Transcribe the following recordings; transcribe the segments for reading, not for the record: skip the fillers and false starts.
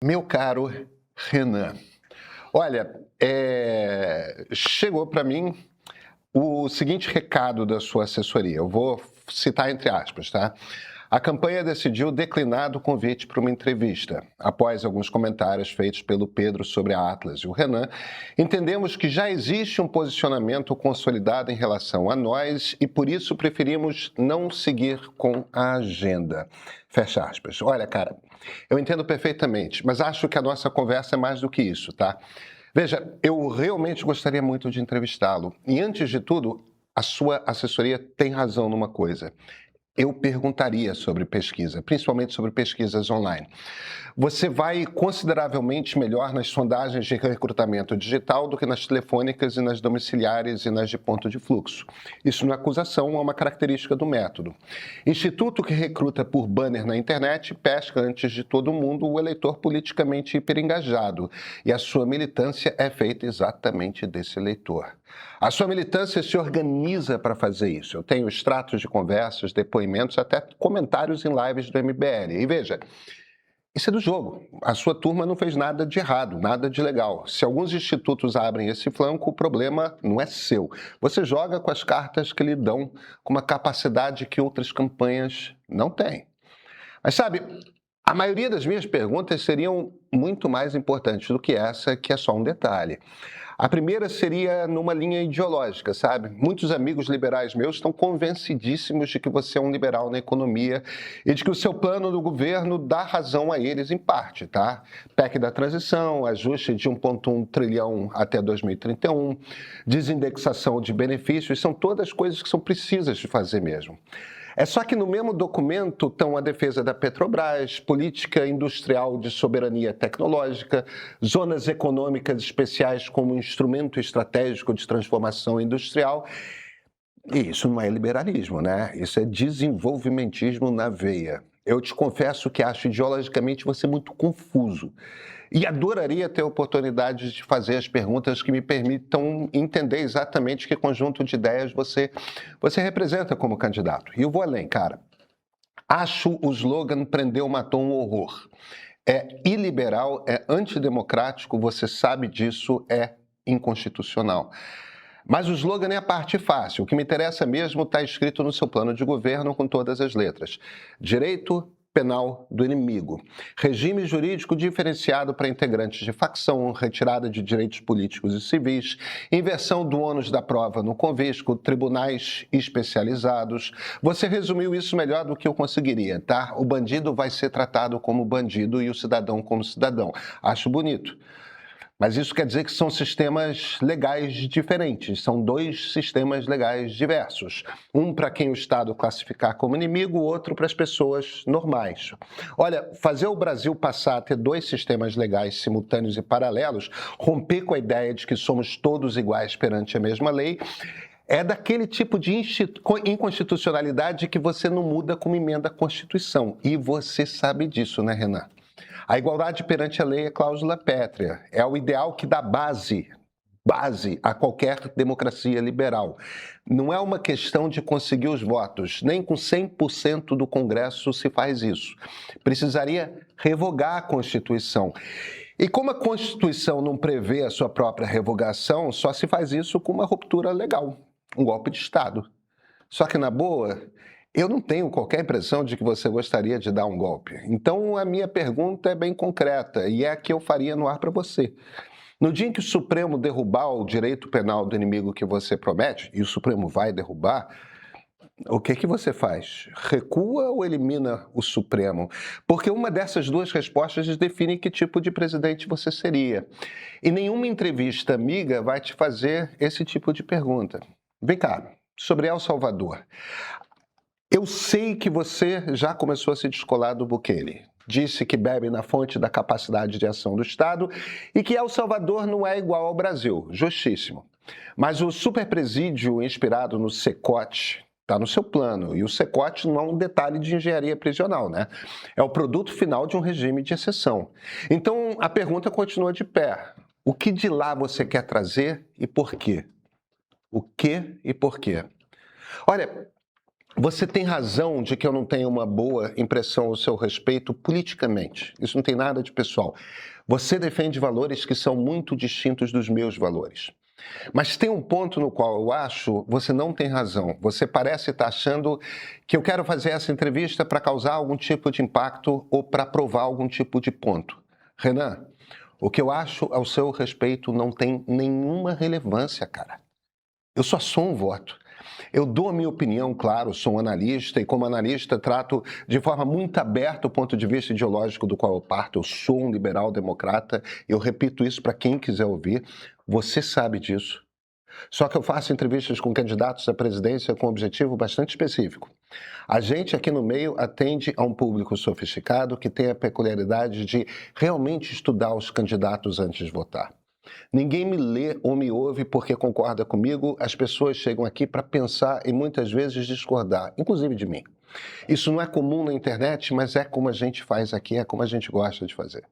Meu caro Renan, olha, chegou para mim o seguinte recado da sua assessoria. Eu vou citar entre aspas, tá? A campanha decidiu declinar do convite para uma entrevista. Após alguns comentários feitos pelo Pedro sobre a Atlas e o Renan, entendemos que já existe um posicionamento consolidado em relação a nós e por isso preferimos não seguir com a agenda. Fecha aspas. Olha, cara, eu entendo perfeitamente, mas acho que a nossa conversa é mais do que isso, tá? Veja, eu realmente gostaria muito de entrevistá-lo. E antes de tudo, a sua assessoria tem razão numa coisa. Eu perguntaria sobre pesquisa, principalmente sobre pesquisas online. Você vai consideravelmente melhor nas sondagens de recrutamento digital do que nas telefônicas e nas domiciliares e nas de ponto de fluxo. Isso não é acusação, é uma característica do método. Instituto que recruta por banner na internet pesca antes de todo mundo o eleitor politicamente hiperengajado. E a sua militância é feita exatamente desse eleitor. A sua militância se organiza para fazer isso. Eu tenho extratos de conversas, depoimentos, até comentários em lives do MBL. E veja, isso é do jogo. A sua turma não fez nada de errado, nada de legal. Se alguns institutos abrem esse flanco, o problema não é seu. Você joga com as cartas que lhe dão com uma capacidade que outras campanhas não têm. Mas sabe, a maioria das minhas perguntas seriam muito mais importantes do que essa, que é só um detalhe. A primeira seria numa linha ideológica, sabe? Muitos amigos liberais meus estão convencidíssimos de que você é um liberal na economia e de que o seu plano do governo dá razão a eles em parte, tá? PEC da transição, ajuste de 1,1 trilhão até 2031, desindexação de benefícios, são todas coisas que são precisas de fazer mesmo. É só que no mesmo documento estão a defesa da Petrobras, política industrial de soberania tecnológica, zonas econômicas especiais como instrumento estratégico de transformação industrial. E isso não é liberalismo, né? Isso é desenvolvimentismo na veia. Eu te confesso que acho ideologicamente você muito confuso. E adoraria ter a oportunidade de fazer as perguntas que me permitam entender exatamente que conjunto de ideias você representa como candidato. E eu vou além, cara. Acho o slogan "Prendeu, matou um horror". É iliberal, é antidemocrático, você sabe disso, é inconstitucional. Mas o slogan é a parte fácil. O que me interessa mesmo está escrito no seu plano de governo com todas as letras. Direito penal do inimigo. Regime jurídico diferenciado para integrantes de facção, retirada de direitos políticos e civis, inversão do ônus da prova no convésco, tribunais especializados. Você resumiu isso melhor do que eu conseguiria, tá? O bandido vai ser tratado como bandido e o cidadão como cidadão. Acho bonito. Mas isso quer dizer que são sistemas legais diferentes, são dois sistemas legais diversos. Um para quem o Estado classificar como inimigo, o outro para as pessoas normais. Olha, fazer o Brasil passar a ter dois sistemas legais simultâneos e paralelos, romper com a ideia de que somos todos iguais perante a mesma lei, é daquele tipo de inconstitucionalidade que você não muda como emenda à Constituição. E você sabe disso, né, Renan? A igualdade perante a lei é cláusula pétrea, é o ideal que dá base a qualquer democracia liberal. Não é uma questão de conseguir os votos, nem com 100% do Congresso se faz isso. Precisaria revogar a Constituição. E como a Constituição não prevê a sua própria revogação, só se faz isso com uma ruptura legal, um golpe de Estado. Só que, na boa, eu não tenho qualquer impressão de que você gostaria de dar um golpe. Então, a minha pergunta é bem concreta e é a que eu faria no ar para você. No dia em que o Supremo derrubar o direito penal do inimigo que você promete, e o Supremo vai derrubar, o que você faz? Recua ou elimina o Supremo? Porque uma dessas duas respostas define que tipo de presidente você seria. E nenhuma entrevista amiga vai te fazer esse tipo de pergunta. Vem cá, sobre El Salvador. Eu sei que você já começou a se descolar do Bukele. Disse que bebe na fonte da capacidade de ação do Estado e que El Salvador não é igual ao Brasil. Justíssimo. Mas o superpresídio inspirado no Secote está no seu plano. E o Secote não é um detalhe de engenharia prisional, né? É o produto final de um regime de exceção. Então, a pergunta continua de pé. O que de lá você quer trazer e por quê? O que e por quê? Olha, Você tem razão de que eu não tenho uma boa impressão ao seu respeito politicamente. Isso não tem nada de pessoal. Você defende valores que são muito distintos dos meus valores. Mas tem um ponto no qual eu acho você não tem razão. Você parece estar achando que eu quero fazer essa entrevista para causar algum tipo de impacto ou para provar algum tipo de ponto. Renan, o que eu acho ao seu respeito não tem nenhuma relevância, cara. Eu só sou um voto. Eu dou a minha opinião, claro, sou um analista e como analista trato de forma muito aberta o ponto de vista ideológico do qual eu parto. Eu sou um liberal democrata, eu repito isso para quem quiser ouvir, você sabe disso. Só que eu faço entrevistas com candidatos à presidência com um objetivo bastante específico. A gente aqui no meio atende a um público sofisticado que tem a peculiaridade de realmente estudar os candidatos antes de votar. Ninguém me lê ou me ouve porque concorda comigo, as pessoas chegam aqui para pensar e muitas vezes discordar, inclusive de mim. Isso não é comum na internet, mas é como a gente faz aqui, é como a gente gosta de fazer.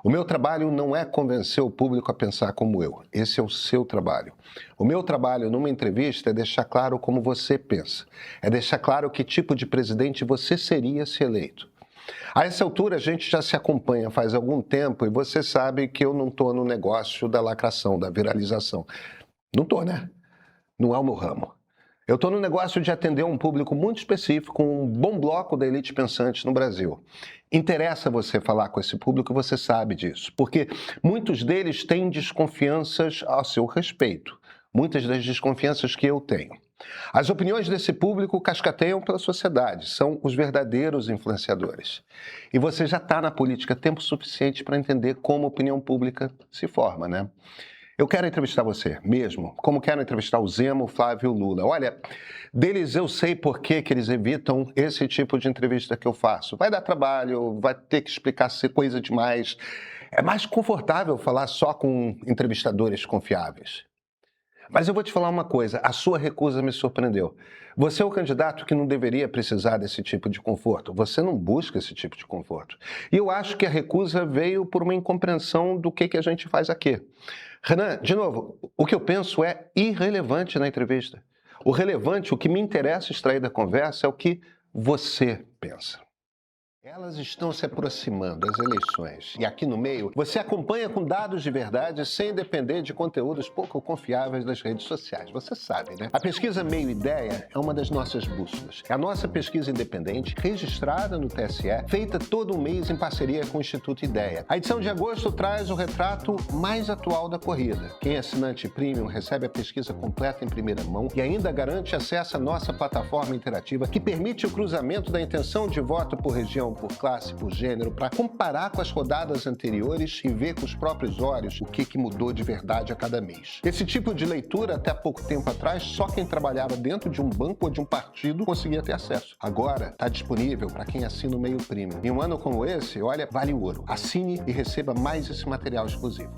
O meu trabalho não é convencer o público a pensar como eu, esse é o seu trabalho. O meu trabalho numa entrevista é deixar claro como você pensa, é deixar claro que tipo de presidente você seria se eleito. A essa altura a gente já se acompanha faz algum tempo e você sabe que eu não estou no negócio da lacração, da viralização. Não estou, né? Não é o meu ramo. Eu estou no negócio de atender um público muito específico, um bom bloco da elite pensante no Brasil. Interessa você falar com esse público, você sabe disso, porque muitos deles têm desconfianças a seu respeito, muitas das desconfianças que eu tenho. As opiniões desse público cascateiam pela sociedade, são os verdadeiros influenciadores. E você já está na política tempo suficiente para entender como a opinião pública se forma, né? Eu quero entrevistar você mesmo, como quero entrevistar o Zema, o Flávio e o Lula. Olha, deles eu sei por que eles evitam esse tipo de entrevista que eu faço. Vai dar trabalho, vai ter que explicar coisa demais. É mais confortável falar só com entrevistadores confiáveis. Mas eu vou te falar uma coisa, a sua recusa me surpreendeu. Você é o candidato que não deveria precisar desse tipo de conforto. Você não busca esse tipo de conforto. E eu acho que a recusa veio por uma incompreensão do que a gente faz aqui. Renan, de novo, o que eu penso é irrelevante na entrevista. O relevante, o que me interessa extrair da conversa é o que você pensa. Elas estão se aproximando, as eleições. E aqui no meio, você acompanha com dados de verdade sem depender de conteúdos pouco confiáveis das redes sociais. Você sabe, né? A pesquisa Meio Ideia é uma das nossas bússolas. É a nossa pesquisa independente, registrada no TSE, feita todo mês em parceria com o Instituto Ideia. A edição de agosto traz o retrato mais atual da corrida. Quem é assinante premium recebe a pesquisa completa em primeira mão e ainda garante acesso à nossa plataforma interativa que permite o cruzamento da intenção de voto por região, por classe, por gênero, para comparar com as rodadas anteriores e ver com os próprios olhos o que mudou de verdade a cada mês. Esse tipo de leitura, até pouco tempo atrás, só quem trabalhava dentro de um banco ou de um partido conseguia ter acesso. Agora, está disponível para quem assina o Meio Premium. Em um ano como esse, olha, vale o ouro. Assine e receba mais esse material exclusivo.